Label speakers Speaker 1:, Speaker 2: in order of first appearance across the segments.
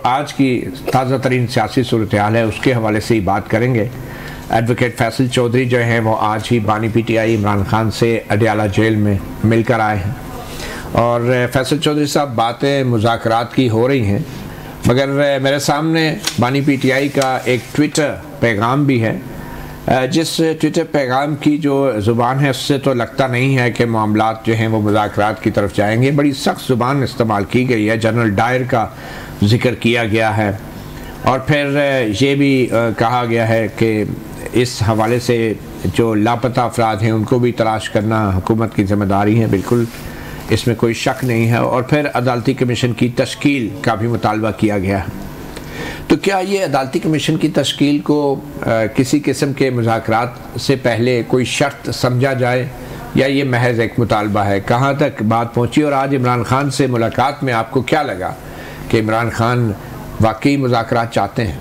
Speaker 1: आज की ताज़ा तरीन सियासी सूरत हाल है, उसके हवाले से ही बात करेंगे। एडवोकेट फैसल चौधरी जो हैं वो आज ही बानी पीटीआई इमरान खान से अडियाला जेल में मिलकर आए हैं और फैसल चौधरी साहब बातें मुज़ाकरात की हो रही हैं, मगर मेरे सामने बानी पीटीआई का एक ट्विटर पैगाम भी है, जिस ट्विटर पैगाम की जो ज़ुबान है उससे तो लगता नहीं है कि मामलात जो हैं वो मुज़ाकरात की तरफ जाएंगे। बड़ी सख्त ज़ुबान इस्तेमाल की गई है, जनरल डायर का जिक्र किया गया है और फिर ये भी कहा गया है कि इस हवाले से जो लापता अफराद हैं उनको भी तलाश करना हुकूमत की ज़िम्मेदारी है, बिल्कुल इसमें कोई शक नहीं है। और फिर अदालती कमीशन की तश्कील का भी मुतालबा किया गया है। तो क्या ये अदालती कमीशन की तश्कील को किसी किस्म के मुज़ाकरात से पहले कोई शर्त समझा जाए या ये महज एक मुतालबा है? कहाँ तक बात पहुँची और आज इमरान खान से मुलाकात में आपको क्या लगा कि इमरान खान वाकई मुज़ाकरात चाहते हैं?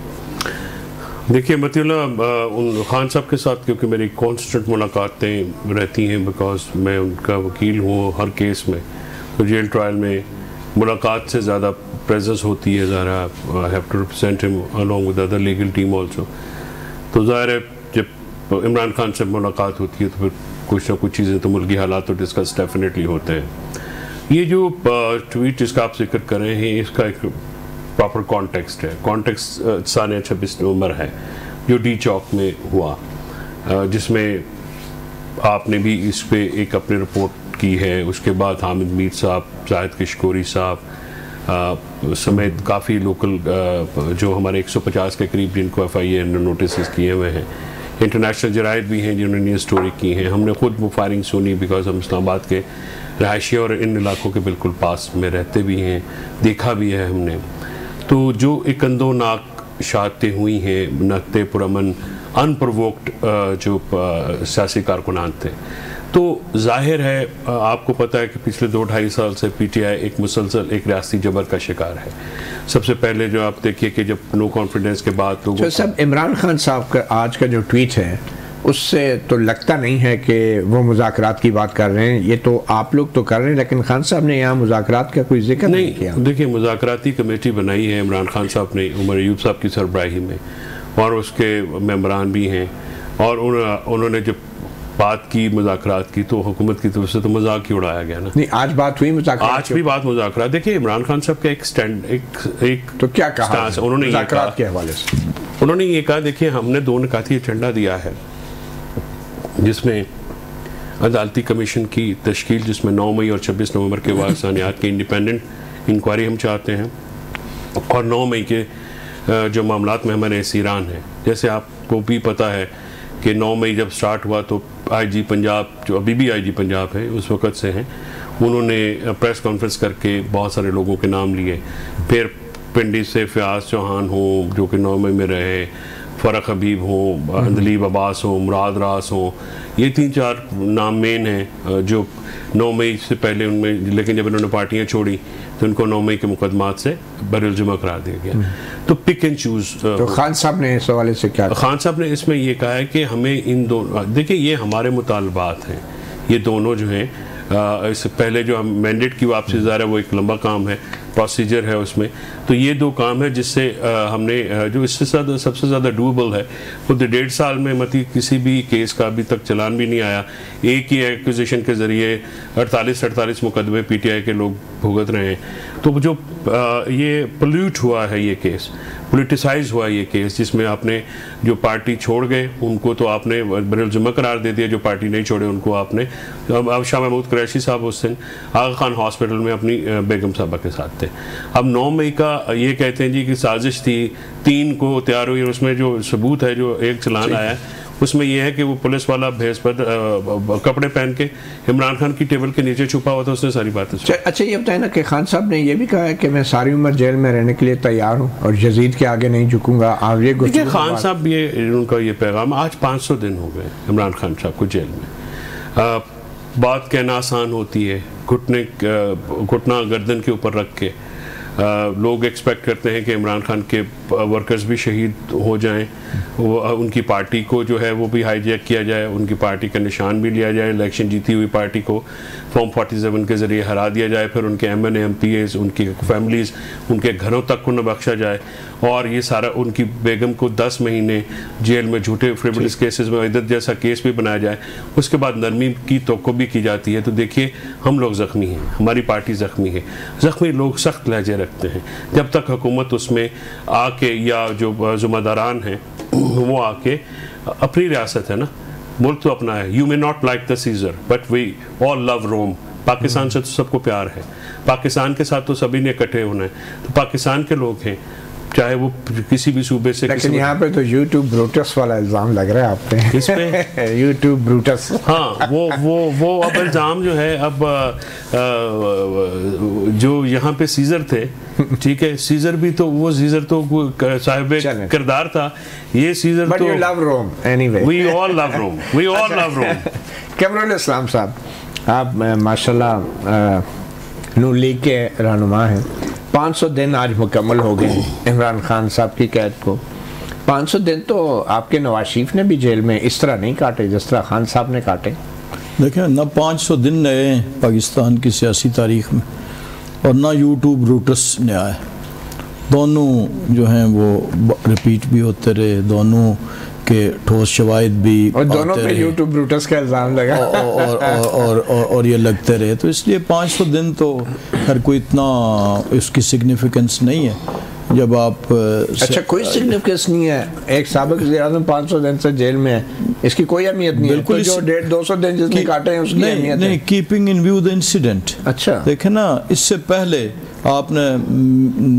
Speaker 2: देखिए मतीउल्लाह, उन खान साहब के साथ क्योंकि मेरी कॉन्स्टेंट मुलाकातें रहती हैं, बिकॉज मैं उनका वकील हूँ हर केस में, तो जेल ट्रायल में मुलाकात से ज़्यादा प्रेजेंस होती है। ज़ाहिर I have to represent him along with other legal team also. तो ज़ाहिर है जब इमरान खान से मुलाकात होती है तो फिर कुछ ना कुछ चीज़ें तो मुल्की हालात तो डिस्कस डेफिनेटली होते हैं। ये जो ट्वीट जिसका आप जिक्र कर रहे हैं इसका एक प्रॉपर कॉन्टेक्स्ट है। कॉन्टेक्स्ट साल 26 नवंबर है जो डी चौक में हुआ, जिसमें आपने भी इस पे एक अपनी रिपोर्ट की है। उसके बाद हामिद मीर साहब, जाहिद किशकोरी साहब समेत काफ़ी लोकल जो हमारे 150 के करीब जिनको FIA ने नोटिस किए हुए हैं, इंटरनेशनल जराइद भी हैं जिन्होंने ये स्टोरी की है। हमने खुद वो फायरिंग सुनी, बिकॉज हम इस्लामाबाद के रहायशी और इन इलाकों के बिल्कुल पास में रहते भी हैं, देखा भी है हमने। तो जो एक अंदोनाक शहादतें हुई हैं, नकते पुरअमन अनप्रोवोक्ड जो सियासी कारकुनान थे, तो जाहिर है आपको पता है कि पिछले 2-2.5 साल से PTI एक मुसलसल एक रियासती जबर का शिकार है। सबसे पहले जो आप देखिए कि जब नो कॉन्फिडेंस के बाद लोगों
Speaker 1: सब इमरान खान साहब का आज का जो ट्वीट है उससे तो लगता नहीं है कि वो मुज़ाकरात की बात कर रहे हैं। ये तो आप लोग तो कर रहे हैं, लेकिन खान साहब ने यहाँ मुज़ाकरात का कोई जिक्र नहीं किया।
Speaker 2: देखिए, मुज़ाकराती कमेटी बनाई है इमरान खान साहब ने उमर अयूब साहब की सरबराही में, और उसके मेंबरान भी हैं, और उन्होंने जब बात की मुज़ाकरात की तो हुकूमत की तरफ से तो मजाक ही उड़ाया गया ना।
Speaker 1: नहीं, आज बात हुई मुज़ाकरात,
Speaker 2: आज भी बात मुज़ाकरात। देखिए, इमरान खान साहब का एक स्टैंड एक
Speaker 1: तो क्या कहा
Speaker 2: उन्होंने
Speaker 1: मुज़ाकरात के हवाले से?
Speaker 2: उन्होंने ये कहा, देखिए हमने 2 निकाती एजेंडा दिया है जिसमें अदालती कमीशन की तश्कील, जिसमें 9 मई और 26 नवंबर के वाक़यात की इंडिपेंडेंट इंक्वायरी हम चाहते हैं, और 9 मई के जो मामलात में हमारे सीरान है। जैसे आपको भी पता है कि 9 मई जब स्टार्ट हुआ तो IG पंजाब, जो अभी भी IG पंजाब है उस वक़्त से हैं, उन्होंने प्रेस कॉन्फ्रेंस करके बहुत सारे लोगों के नाम लिए। फिर पिंडी से फ़याज़ चौहान हो जो कि 9 मई में रहे, फ़रक हबीब हो, अंदलीब अब्बास हो, मुराद रास हो, ये 3-4 नाम मेन हैं जो 9 मई से पहले उनमें, लेकिन जब इन्होंने पार्टियां छोड़ी तो उनको 9 मई के मुकदमात से बरजुमा करार दिया गया। तो पिक एंड चूज़।
Speaker 1: तो खान साहब ने इस हवाले से क्या?
Speaker 2: खान साहब ने इसमें ये कहा है कि हमें इन दोनों, देखिए ये हमारे मुतालबात हैं, ये दोनों जो हैं इससे पहले जो हम मैंडेट की वापसी ज़ाहिर है वो एक लंबा काम है, प्रोसीजर है उसमें। तो ये 2 काम है जिससे हमने जो इससे सबसे ज़्यादा डूएबल है वो 1.5 साल में मतलब किसी भी केस का अभी तक चलान भी नहीं आया। एक ही एक्विजिशन के ज़रिए 48 मुकदमे PTI के लोग भुगत रहे हैं। तो जो ये पोल्यूट हुआ है, ये केस पोलिटिसाइज हुआ ये केस, जिसमें आपने जो पार्टी छोड़ गए उनको तो आपने बरजुमा करार दे दिया, जो पार्टी नहीं छोड़े उनको आपने, अब शाह महमूद कुरैशी साहब उस दिन आगा खान हॉस्पिटल में अपनी बेगम साहबा के साथ थे। अब 9 मई का ये कहते हैं जी कि साजिश थी, 3 को तैयार हुई, और उसमें जो सबूत है जो एक चलान आया उसमें यह है कि वो पुलिस वाला भेस पर कपड़े पहन के इमरान खान की टेबल के नीचे छुपा हुआ था, उसने सारी बातें।
Speaker 1: अच्छा, ये बताए ना कि खान साहब ने ये भी कहा है कि मैं सारी उम्र जेल में रहने के लिए तैयार हूँ और यजीद के आगे नहीं झुकूंगा। आप ये
Speaker 2: खान साहब, ये उनका ये पैगाम, आज 500 दिन हो गए इमरान खान साहब को जेल में। बात कहना आसान होती है, घुटना गर्दन के ऊपर रख के लोग एक्सपेक्ट करते हैं कि इमरान खान के वर्कर्स भी शहीद हो जाएं, वो उनकी पार्टी को जो है वो भी हाईजैक किया जाए, उनकी पार्टी का निशान भी लिया जाए, इलेक्शन जीती हुई पार्टी को फॉर्म 47 के ज़रिए हरा दिया जाए, फिर उनके MNA MPAs, उनकी फैमिलीज़, उनके घरों तक को न बख्शा जाए, और ये सारा उनकी बेगम को 10 महीने जेल में झूठे फ्रिवलेस केसेस में इद्दत जैसा केस भी बनाया जाए, उसके बाद नरमी की तोक़ो भी की जाती है। तो देखिए हम लोग ज़ख्मी हैं, हमारी पार्टी ज़ख्मी है, ज़ख्मी लोग सख्त लहजे रखते हैं। जब तक हुकूमत उसमें आके, या जो ज़िम्मेदारान हैं वो आके, अपनी रियासत है ना, मुल्क तो अपना है, you may not like the Caesar but we all love Rome. Pakistan से तो सबको प्यार है, पाकिस्तान के साथ तो सभी ने इकट्ठे होना है, तो पाकिस्तान के लोग हैं, चाहे वो किसी भी सूबे से।
Speaker 1: लेकिन यहाँ पे तो यूट्यूब ब्रूटस वाला इल्जाम लग रहा है आप पे।
Speaker 2: इस पे
Speaker 1: यूट्यूब ब्रूटस,
Speaker 2: हाँ, वो अब इल्जाम जो है, अब जो यहाँ पे सीजर थे, ठीक है, सीजर भी तो वो सीजर तो साहिब किरदार था, ये सीजर
Speaker 1: But
Speaker 2: तो
Speaker 1: you love Rome anyway.
Speaker 2: We all love Rome. We all love Rome.
Speaker 1: कैमरुल इस्लाम साहब, आप माशाल्लाह नून लीग के रहनुमा हैं। 500 दिन आज मुकम्मल हो गए इमरान खान साहब की कैद को। 500 दिन तो आपके नवाज शरीफ ने भी जेल में इस तरह नहीं काटे जिस तरह खान साहब ने काटे।
Speaker 3: देखें ना, 500 दिन नए पाकिस्तान की सियासी तारीख में, और ना यूट्यूब रूटस ने आए। दोनों जो हैं वो रिपीट भी होते रहे, दोनों के ठोस शवाहिद भी,
Speaker 1: और दोनों पे यूट्यूब रूटस का इल्जाम लगा,
Speaker 3: और ये लगते रहे। तो इसलिए 500 दिन तो हर कोई इतना इसकी सिग्निफिकेंस नहीं है। जब आप
Speaker 1: अच्छा, कोई सिग्निफिकेंस नहीं है, एक साबिक वज़ीर-ए-आज़म 500 दिन से जेल में है, इसकी कोई अहमियत नहीं है। तो जो 150-200 दिन जिसने काटे हैं उसकी अहमियत है।
Speaker 3: नहीं, keeping in view the incident.
Speaker 1: अच्छा,
Speaker 3: देखे ना, इससे पहले आपने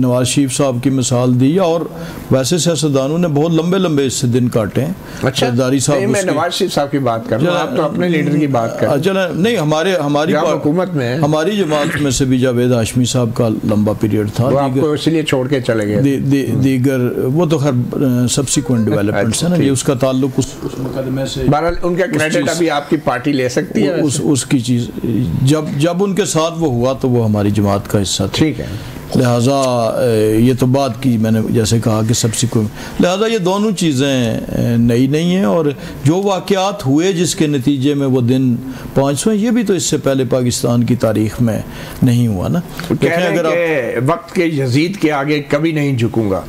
Speaker 3: नवाज शरीफ साहब की मिसाल दी, और वैसे सियासतदानों ने बहुत लंबे लंबे इससे दिन काटे हैं।
Speaker 1: अच्छा,
Speaker 3: सरदारी साहब,
Speaker 1: मैं नवाज शरीफ साहब की बात कर रहा हूं, आप तो अपने लीडर की बात कर रहे हैं।
Speaker 3: चला नहीं, हमारी
Speaker 1: हुकूमत में,
Speaker 3: हमारी जमात में से भी जावेद हाशमी साहब का लंबा पीरियड था,
Speaker 1: वो आपको इसलिए छोड़ के चले गए।
Speaker 3: दीगर वो तो खैर सब्सिक्वेंट डेवलपमेंट्स है ना, ये उसका ताल्लुक उस मुकदमे से।
Speaker 1: बहरहाल उनका क्रेडिट अभी आपकी पार्टी ले सकती है
Speaker 3: उसकी चीज़, जब उनके साथ वो हुआ तो वो हमारी जमात का हिस्सा था।
Speaker 1: ठीक है,
Speaker 3: लिहाजा ये तो बात की मैंने, जैसे कहा कि सब्सिक्वेंट, लिहाजा ये दोनों चीज़ें नई नहीं हैं। और जो वाक़यात हुए जिसके नतीजे में वो दिन 500 ये भी तो इससे पहले पाकिस्तान की तारीख में नहीं हुआ ना।
Speaker 1: देखें, अगर आप वक्त के यजीद के आगे कभी नहीं झुकूंगा,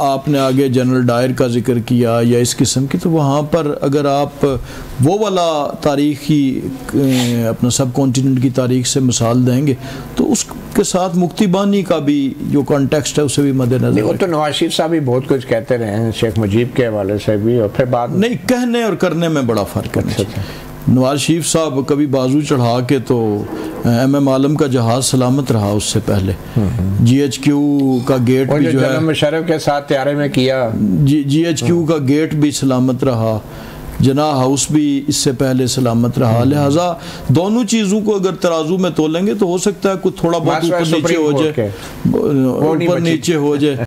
Speaker 3: आपने आगे जनरल डायर का जिक्र किया या इस किस्म की, तो वहाँ पर अगर आप वो वाला तारीखी अपना सब कॉन्टिनेंट की तारीख से मिसाल देंगे तो उसके साथ मुक्ति बानी का भी जो कॉन्टेक्स्ट है उसे भी मद्देनजर।
Speaker 1: वो तो नवाज शरीफ साहब भी बहुत कुछ कहते रहे हैं, शेख मुजीब के हवाले से भी, और फिर बाद
Speaker 3: नहीं, कहने और करने में बड़ा फ़र्क है। नवाज शरीफ साहब कभी बाजू चढ़ा के तो MM आलम का जहाज सलामत रहा, उससे पहले GHQ का गेट भी जो है
Speaker 1: मुशर्रफ के साथ तैयारी में किया,
Speaker 3: GHQ का गेट भी सलामत रहा, जना हाउस भी इससे पहले सलामत रहा। लिहाजा दोनों चीज़ों को अगर तराजू में तोलेंगे तो हो सकता है कुछ थोड़ा बहुत ऊपर नीचे हो जाए,